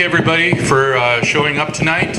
Everybody for showing up tonight.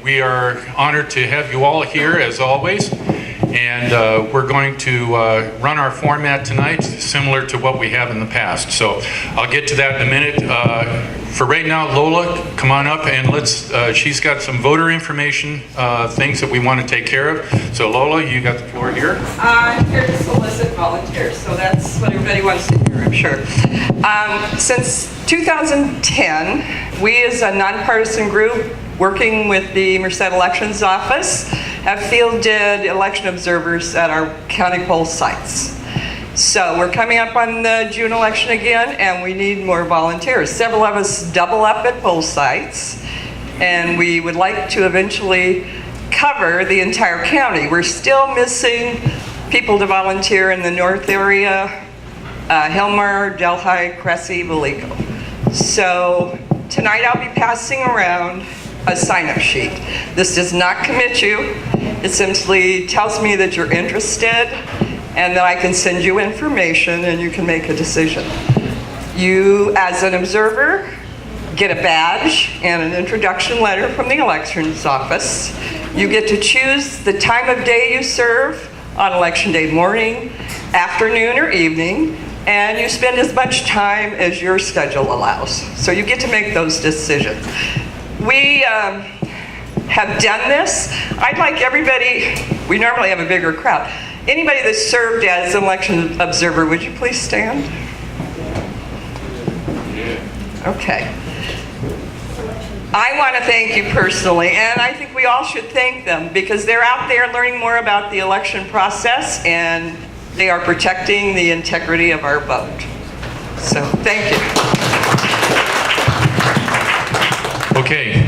We are honored to have you all here as always, and we're going to run our format tonight similar to what we have in the past. So I'll get to that in a minute. For right now, Lola, come on up and let's, she's got some voter information things that we want to take care of. So Lola, you got the floor here. I'm here to solicit volunteers, so that's what everybody wants to hear, I'm sure. Since 2010, we as a nonpartisan group working with the Merced Elections Office have fielded election observers at our county poll sites. So we're coming up on the June election again, and we need more volunteers. Several of us double up at poll sites, and we would like to eventually cover the entire county. We're still missing people to volunteer in the north area, Hilmar, Delhi, Cressy, Vallejo. So tonight I'll be passing around a sign-up sheet. This does not commit you. It simply tells me that you're interested and that I can send you information and you can make a decision. You, as an observer, get a badge and an introduction letter from the elections office. You get to choose the time of day you serve on election day morning, afternoon, or evening, and you spend as much time as your schedule allows. So you get to make those decisions. We have done this. I'd like everybody, we normally have a bigger crowd. Anybody that served as an election observer, would you please stand? Okay. I want to thank you personally, and I think we all should thank them because they're out there learning more about the election process and they are protecting the integrity of our vote. So, thank you. Okay,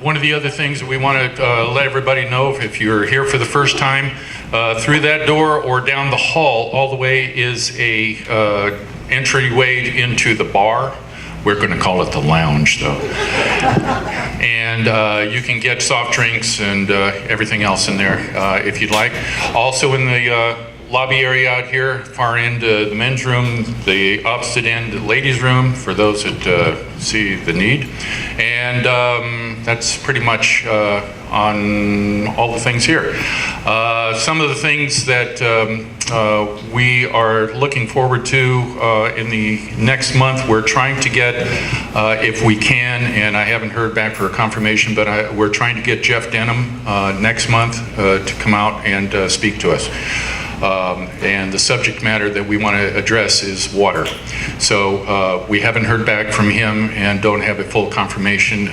one of the other things that we want to let everybody know, if you're here for the first time, through that door or down the hall all the way is a entryway into the bar. We're going to call it the lounge though. And you can get soft drinks and everything else in there if you'd like. Also in the lobby area out here, far end, the men's room, the opposite end, the ladies' room, for those that see the need. And that's pretty much on all the things here. Some of the things that we are looking forward to in the next month, we're trying to get, if we can, and I haven't heard back for a confirmation, but we're trying to get Jeff Denham next month to come out and speak to us. And the subject matter that we want to address is water. So we haven't heard back from him and don't have a full confirmation.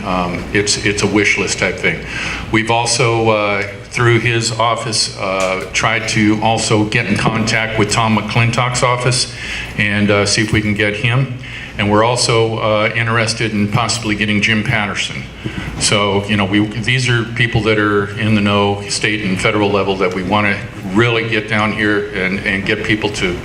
It's a wish list type thing. We've also, through his office, tried to also get in contact with Tom McClintock's office and see if we can get him. And we're also interested in possibly getting Jim Patterson. So, you know, these are people that are in the know, state and federal level, that we want to really get down here and get people to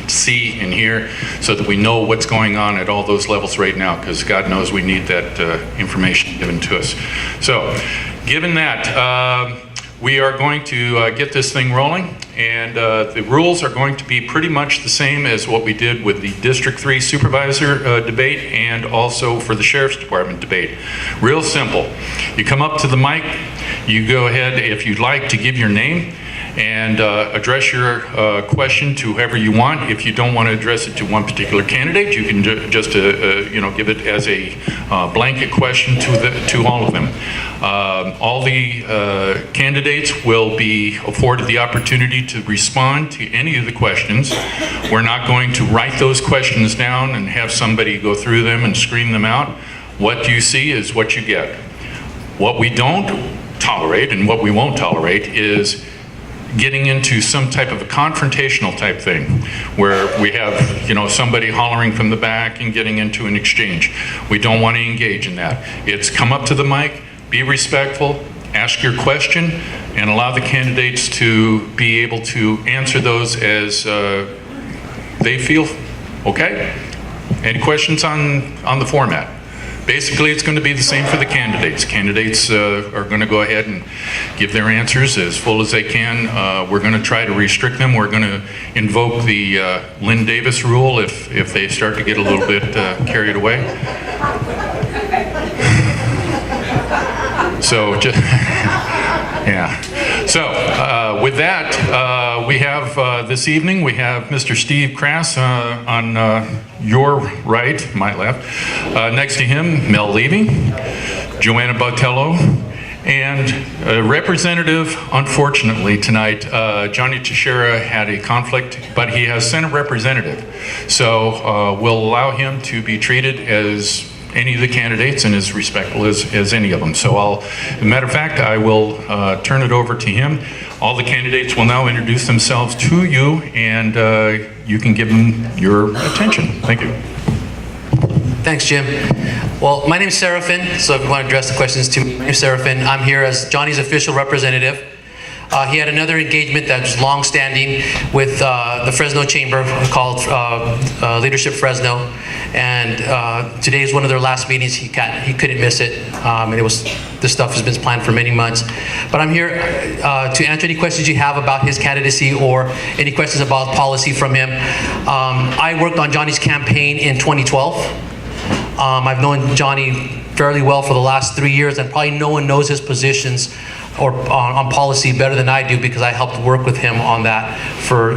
see and hear so that we know what's going on at all those levels right now, because God knows we need that information given to us. So, given that, we are going to get this thing rolling, and the rules are going to be pretty much the same as what we did with the District 3 Supervisor debate and also for the Sheriff's Department debate. Real simple. You come up to the mic, you go ahead, if you'd like, to give your name and address your question to whoever you want. If you don't want to address it to one particular candidate, you can just you know, give it as a blanket question to all of them. All the candidates will be afforded the opportunity to respond to any of the questions. We're not going to write those questions down and have somebody go through them and screen them out. What you see is what you get. What we don't tolerate and what we won't tolerate is getting into some type of a confrontational type thing where we have, you know, somebody hollering from the back and getting into an exchange. We don't want to engage in that. It's come up to the mic, be respectful, ask your question, and allow the candidates to be able to answer those as they feel. Okay? Any questions on the format? Basically, it's going to be the same for the candidates. Candidates are going to go ahead and give their answers as full as they can. We're going to try to restrict them. We're going to invoke the Lynn Davis rule if they start to get a little bit carried away. So just, yeah. So with that, we have this evening, we have Mr. Steve Crass on your right, my left. Next to him, Mel Levy, Joanna Botelho, and a representative, unfortunately tonight, Johnny Teixeira had a conflict, but he has Senate representative. So we'll allow him to be treated as any of the candidates and as respectful as any of them. So as a matter of fact, I will turn it over to him. All the candidates will now introduce themselves to you, and you can give them your attention. Thank you. Thanks, Jim. Well, my name is Seraphin, so if you want to address the questions to me, my name is Seraphin. I'm here as Johnny's official representative. He had another engagement that's long-standing with the Fresno Chamber called Leadership Fresno, and today is one of their last meetings. He couldn't miss it, and this stuff has been planned for many months. But I'm here to answer any questions you have about his candidacy or any questions about policy from him. I worked on Johnny's campaign in 2012. I've known Johnny fairly well for the last 3 years, and probably no one knows his positions or on policy better than I do, because I helped work with him on that for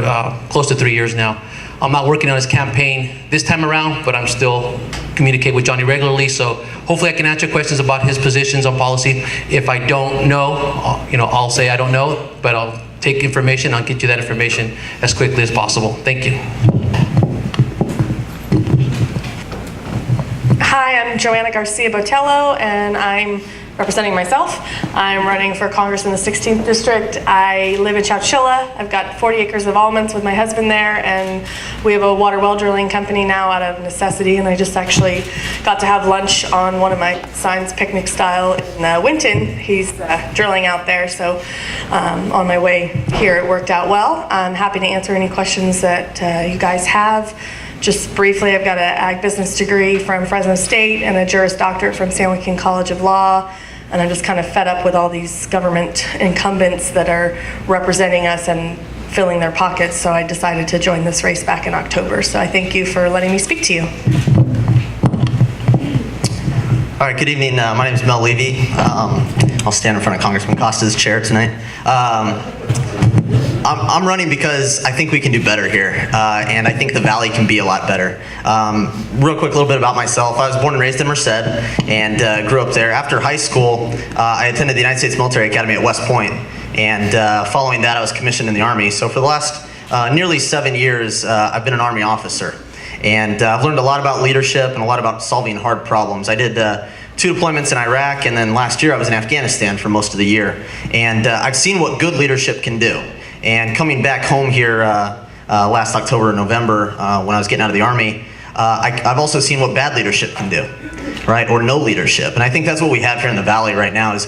close to 3 years now. I'm not working on his campaign this time around, but I'm still communicating with Johnny regularly, so hopefully I can answer questions about his positions on policy. If I don't know, I'll say I don't know, but I'll take information, I'll get you that information as quickly as possible. Thank you. Hi, I'm Joanna Garcia Botelho, and I'm representing myself. I'm running for Congress in the 16th District. I live in Chowchilla. I've got 40 acres of almonds with my husband there, and we have a water well drilling company now out of necessity, and I just actually got to have lunch on one of my son's picnic style in Winton. He's drilling out there, so on my way here it worked out well. I'm happy to answer any questions that you guys have. Just briefly, I've got an ag business degree from Fresno State and a Juris Doctorate from San Joaquin College of Law. And I'm just kind of fed up with all these government incumbents that are representing us and filling their pockets. So I decided to join this race back in October. So I thank you for letting me speak to you. All right, good evening. My name is Mel Levy. I'll stand in front of Congressman Costa's chair tonight. I'm running because I think we can do better here, and I think the Valley can be a lot better. Real quick, a little bit about myself. I was born and raised in Merced and grew up there. After high school, I attended the United States Military Academy at West Point, and following that, I was commissioned in the Army. So for the last nearly 7 years, I've been an Army officer, and I've learned a lot about leadership and a lot about solving hard problems. I did 2 deployments in Iraq, and then last year I was in Afghanistan for most of the year, and I've seen what good leadership can do. And coming back home here last October and November when I was getting out of the Army, I've also seen what bad leadership can do, right? Or no leadership. And I think that's what we have here in the Valley right now is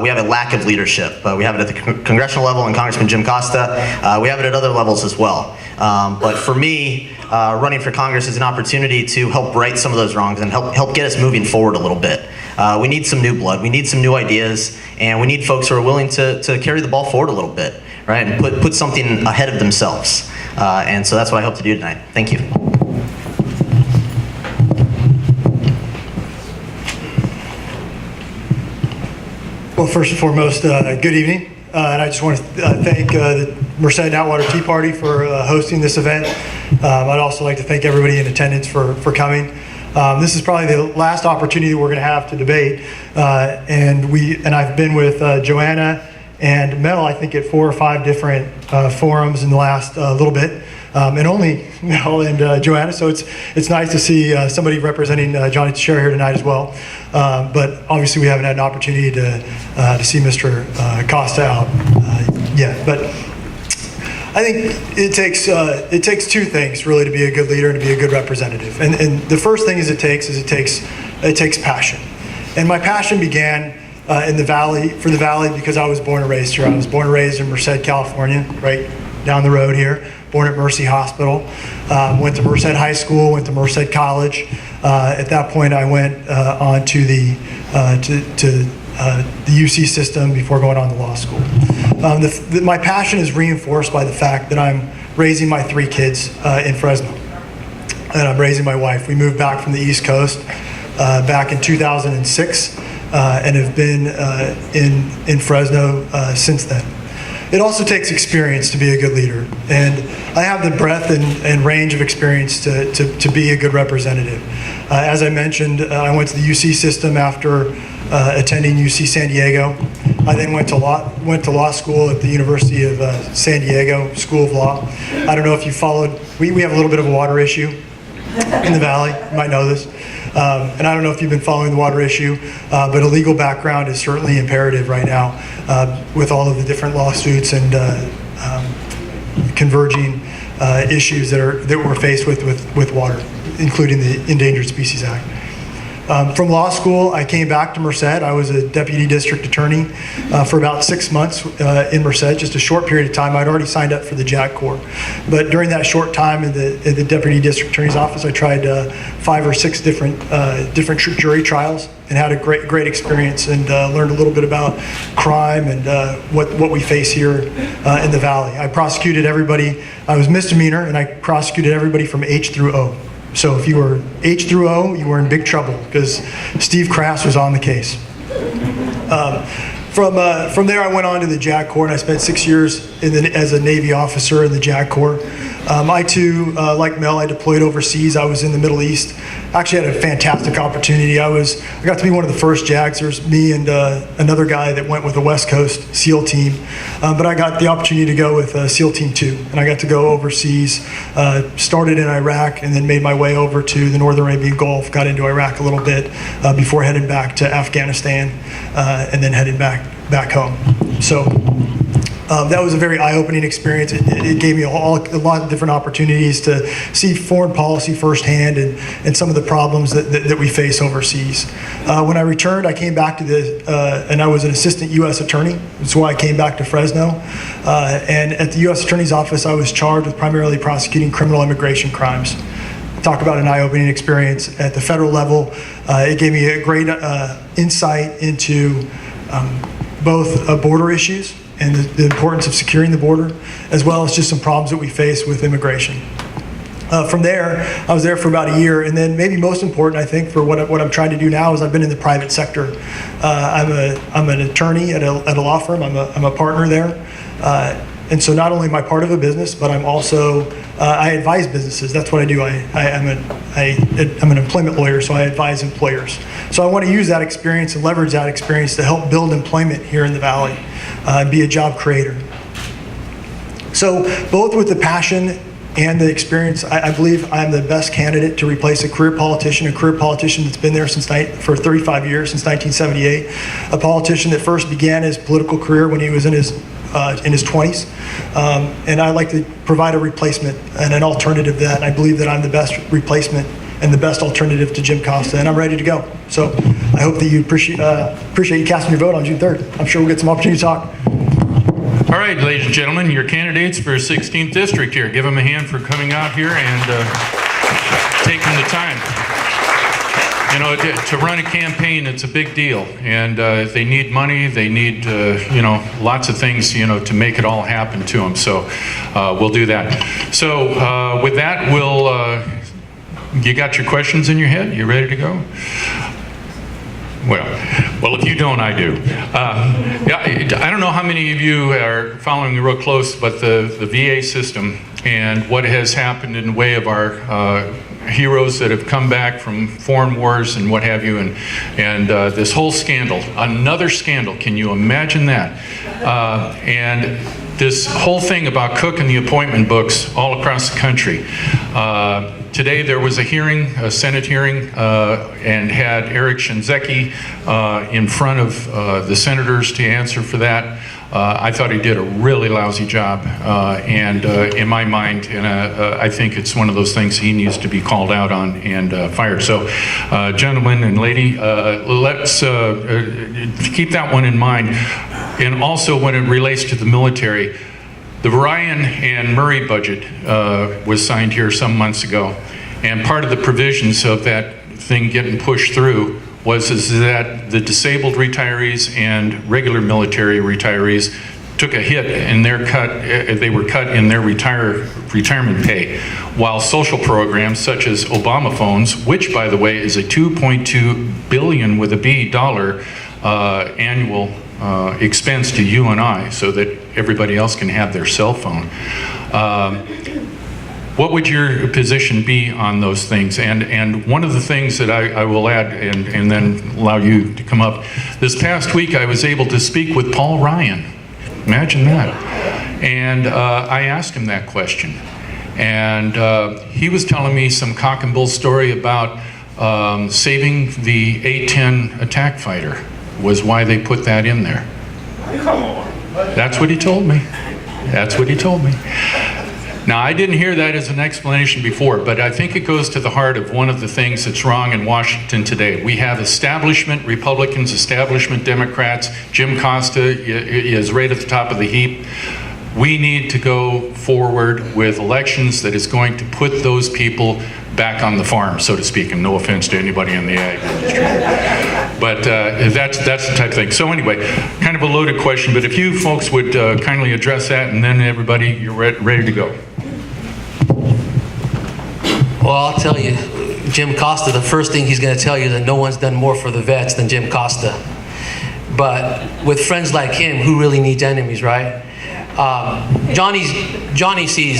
we have a lack of leadership. We have it at the congressional level and Congressman Jim Costa. We have it at other levels as well. But for me, running for Congress is an opportunity to help right some of those wrongs and help get us moving forward a little bit. We need some new blood. We need some new ideas. And we need folks who are willing to carry the ball forward a little bit. Right, and put something ahead of themselves. And so that's what I hope to do tonight. Thank you. Well, first and foremost, good evening. And I just want to thank the Merced Atwater Tea Party for hosting this event. I'd also like to thank everybody in attendance for coming. This is probably the last opportunity we're going to have to debate. And I've been with Joanna and Mel, I think, at 4 or 5 different forums in the last little bit, and only Mel and Joanna. So it's nice to see somebody representing Johnny Teixeira here tonight as well. But obviously, we haven't had an opportunity to see Mr. Costa out yet. But I think it takes 2 things really to be a good leader and to be a good representative. And the first thing it takes passion. And my passion began in the Valley, for the Valley, because I was born and raised here. I was born and raised in Merced, California, right down the road here. Born at Mercy Hospital. Went to Merced High School, went to Merced College. At that point, I went on to the UC system before going on to law school. My passion is reinforced by the fact that I'm raising my 3 kids in Fresno. And I'm raising my wife. We moved back from the East Coast back in 2006. and have been in Fresno since then. It also takes experience to be a good leader, and I have the breadth and range of experience to be a good representative. As I mentioned, I went to the UC system after attending UC San Diego. I then went to law school at the University of San Diego School of Law. I don't know if you followed, we have a little bit of a water issue in the Valley, you might know this. And I don't know if you've been following the water issue, but a legal background is certainly imperative right now with all of the different lawsuits and converging issues that we're faced with water, including the Endangered Species Act. From law school, I came back to Merced. I was a deputy district attorney for about 6 months in Merced, just a short period of time. I'd already signed up for the JAG Corps. But during that short time in the deputy district attorney's office, I tried 5 or 6 different jury trials and had a great experience and learned a little bit about crime and what we face here in the Valley. I prosecuted everybody. I was misdemeanor, and I prosecuted everybody from H through O. So if you were H through O, you were in big trouble because Steve Crass was on the case. From there, I went on to the JAG Corps, and I spent 6 years as a Navy officer in the JAG Corps. I too, like Mel, I deployed overseas. I was in the Middle East. Actually had a fantastic opportunity. I got to be one of the first JAGs. There's me and another guy that went with the West Coast SEAL team. But I got the opportunity to go with SEAL Team 2, and I got to go overseas. Started in Iraq and then made my way over to the Northern Arabian Gulf, got into Iraq a little bit before heading back to Afghanistan and then heading back home. So that was a very eye-opening experience. It gave me a lot of different opportunities to see foreign policy firsthand and some of the problems that we face overseas. When I returned, I came back to and I was an assistant U.S. attorney. That's why I came back to Fresno. And at the U.S. Attorney's Office, I was charged with primarily prosecuting criminal immigration crimes. Talk about an eye-opening experience at the federal level. It gave me a great insight into both border issues and the importance of securing the border, as well as just some problems that we face with immigration. From there, I was there for about a year, and then maybe most important, I think, for what I'm trying to do now is I've been in the private sector. I'm an attorney at a law firm. I'm a partner there. And so not only am I part of a business, but I'm also, I advise businesses. That's what I do. I'm an employment lawyer, so I advise employers. So I want to use that experience and leverage that experience to help build employment here in the Valley, be a job creator. So both with the passion and the experience, I believe I'm the best candidate to replace a career politician that's been there for 35 years, since 1978, a politician that first began his political career when he was in his 20s, and I like to provide a replacement and an alternative to that. And I believe that I'm the best replacement and the best alternative to Jim Costa, and I'm ready to go. So I hope that you appreciate you casting your vote on June 3rd. I'm sure we'll get some opportunity to talk. All right, ladies and gentlemen, your candidates for 16th District here. Give them a hand for coming out here and taking the time. You know, to run a campaign, it's a big deal, and they need money, they need, lots of things, to make it all happen to them, so we'll do that. So with that, you got your questions in your head? You ready to go? Well, if you don't, I do. I don't know how many of you are following me real close, but the VA system and what has happened in the way of our heroes that have come back from foreign wars and what have you, and this whole scandal, another scandal, can you imagine that? And this whole thing about Cook and the appointment books all across the country. Today there was a hearing, a Senate hearing, and had Eric Shinzeki in front of the senators to answer for that. I thought he did a really lousy job, and in my mind, and I think it's one of those things he needs to be called out on and fired. So, gentlemen and lady, let's keep that one in mind. And also, when it relates to the military, the Ryan and Murray budget was signed here some months ago, and part of the provisions of that thing getting pushed through is that the disabled retirees and regular military retirees took a hit in their they were cut in their retirement pay, while social programs such as Obama phones, which by the way is a $2.2 billion with a B dollar annual expense to you and I, so that everybody else can have their cell phone. What would your position be on those things? And one of the things that I will add, and then allow you to come up, this past week I was able to speak with Paul Ryan. Imagine that. And I asked him that question. And he was telling me some cock and bull story about saving the A-10 attack fighter was why they put that in there. Come on. That's what he told me. That's what he told me. Now, I didn't hear that as an explanation before, but I think it goes to the heart of one of the things that's wrong in Washington today. We have establishment Republicans, establishment Democrats. Jim Costa is right at the top of the heap. We need to go forward with elections that is going to put those people back on the farm, so to speak, and no offense to anybody in the ag industry. But that's the type of thing. So anyway, kind of a loaded question, but if you folks would kindly address that, and then everybody, you're ready to go. Well, I'll tell you, Jim Costa, the first thing he's going to tell you is that no one's done more for the vets than Jim Costa. But with friends like him, who really needs enemies, right? Johnny sees